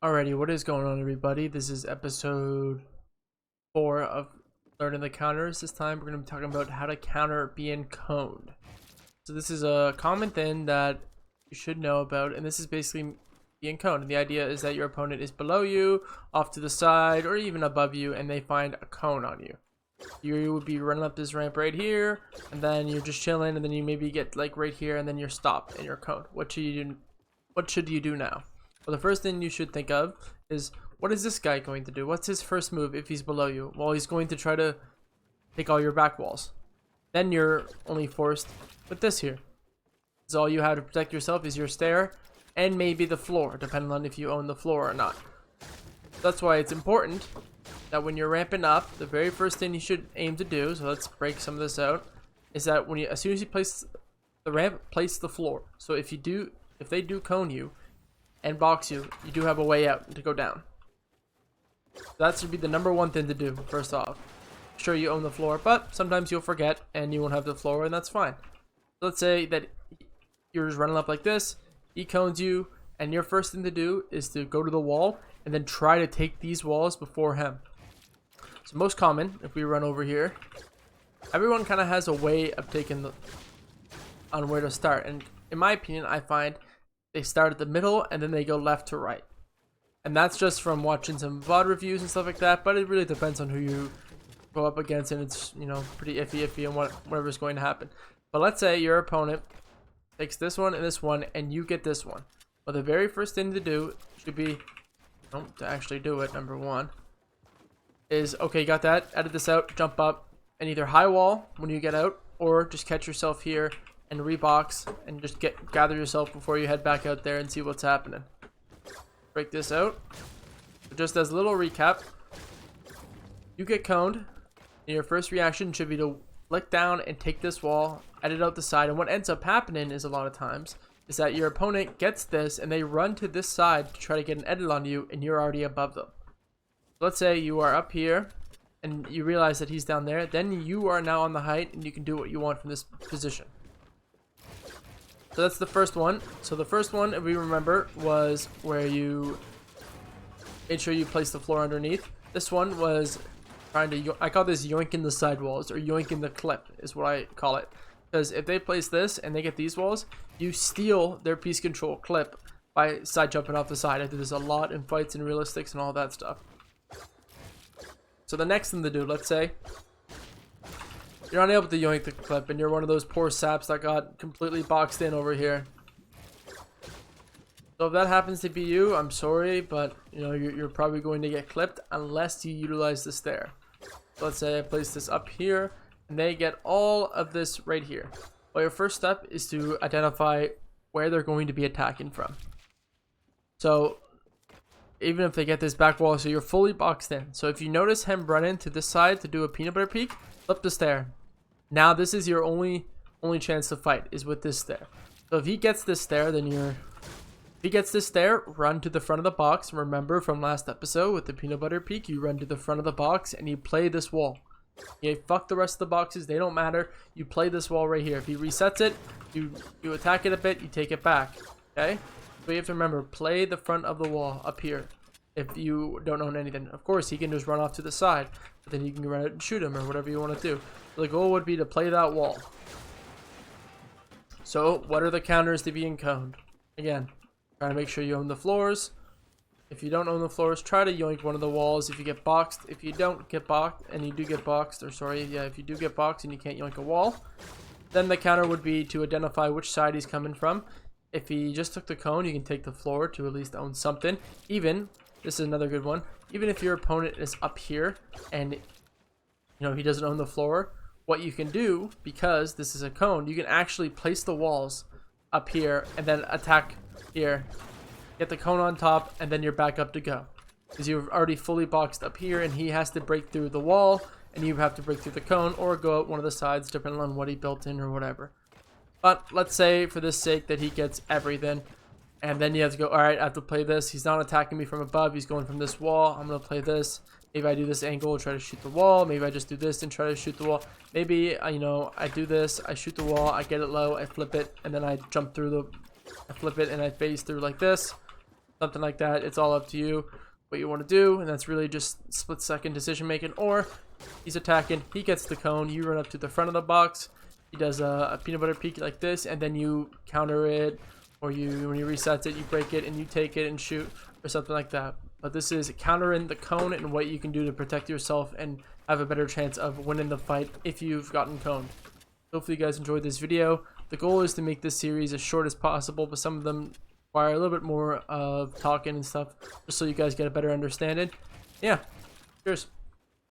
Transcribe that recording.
Alrighty, what is going on, everybody? This is episode 4 of learning the counters. This time we're going to be talking about how to counter being coned. So this is a common thing that you should know about, and this is basically being coned. And the idea is that your opponent is below you, off to the side, or even above you, and they find a cone on you. You would be running up this ramp right here, and then you're just chilling, and then you maybe get like right here, and then you're stopped and you're coned. What should you do now? Well, the first thing you should think of is, what is this guy going to do? What's his first move if he's below you? Well, he's going to try to take all your back walls. Then you're only forced with this here. So all you have to protect yourself is your stair and maybe the floor, depending on if you own the floor or not. That's why it's important that when you're ramping up, the very first thing you should aim to do, so let's break some of this out, is that as soon as you place the ramp, place the floor. So if they do cone you and box you, you do have a way out to go down. That should be the #1 thing to do, first off. Sure, you own the floor, but sometimes you'll forget and you won't have the floor, and that's fine. So let's say that you're just running up like this, he cones you, and your first thing to do is to go to the wall and then try to take these walls before him. So most common, if we run over here, everyone kind of has a way of taking on where to start, and in my opinion, I find they start at the middle and then they go left to right. And that's just from watching some VOD reviews and stuff like that, but it really depends on who you go up against, and it's, you know, pretty iffy on whatever's going to happen. But let's say your opponent takes this one and this one, and you get this one. Well, the very first thing to do should be, to actually do it, #1, is, okay, you got that, edit this out, jump up, and either high wall when you get out, or just catch yourself here and rebox and just gather yourself before you head back out there and see what's happening. Break this out. So just as a little recap, you get coned, and your first reaction should be to flick down and take this wall, edit out the side, and what ends up happening is a lot of times is that your opponent gets this and they run to this side to try to get an edit on you, and you're already above them. Let's say you are up here and you realize that he's down there, then you are now on the height and you can do what you want from this position. So that's the first one. So the first one, if we remember, was where you made sure you place the floor underneath. This one was trying to, I call this yoinking the side walls, or yoinking the clip is what I call it. Because if they place this and they get these walls, you steal their piece control clip by side jumping off the side. I do this a lot in fights and realistics and all that stuff. So the next thing to do, let's say you're not able to yoink the clip and you're one of those poor saps that got completely boxed in over here. So if that happens to be you, I'm sorry, but you know, you're probably going to get clipped unless you utilize the stair. So let's say I place this up here and they get all of this right here. Well, your first step is to identify where they're going to be attacking from. So even if they get this back wall, so you're fully boxed in. So if you notice him running to this side to do a peanut butter peek, flip the stair. Now this is your only chance to fight, is with this stair. So if he gets this stair, then if he gets this stair, run to the front of the box. Remember from last episode with the peanut butter peek, you run to the front of the box and you play this wall. Okay, fuck the rest of the boxes, they don't matter. You play this wall right here. If he resets it, you attack it a bit, you take it back. Okay? But you have to remember, play the front of the wall up here. If you don't own anything, of course he can just run off to the side, but then you can run out and shoot him or whatever you want to do. So the goal would be to play that wall. So what are the counters to being coned? Again, try to make sure you own the floors. If you don't own the floors, try to yoink one of the walls if you get boxed. If you don't get boxed and you do get boxed, or sorry, yeah, if you do get boxed and you can't yoink a wall, then the counter would be to identify which side he's coming from. If he just took the cone, you can take the floor to at least own something. Even, this is another good one, even if your opponent is up here and he doesn't own the floor, what you can do, because this is a cone, you can actually place the walls up here and then attack here, get the cone on top, and then you're back up to go, because you've already fully boxed up here and he has to break through the wall and you have to break through the cone or go out one of the sides depending on what he built in or whatever. But let's say for this sake that he gets everything, and then you have to go, alright, I have to play this. He's not attacking me from above, he's going from this wall. I'm going to play this. Maybe I do this angle, try to shoot the wall. Maybe I just do this and try to shoot the wall. Maybe, I do this, I shoot the wall, I get it low, I flip it, and then I jump through I flip it and I phase through like this. something like that. It's all up to you what you want to do, and that's really just split-second decision making. Or he's attacking, he gets the cone, you run up to the front of the box, he does a peanut butter peek like this, and then you counter it, or when he resets it, you break it and you take it and shoot, or something like that. But this is countering the cone and what you can do to protect yourself and have a better chance of winning the fight if you've gotten coned. Hopefully you guys enjoyed this video. The goal is to make this series as short as possible, but some of them require a little bit more of talking and stuff, just so you guys get a better understanding. Yeah, cheers.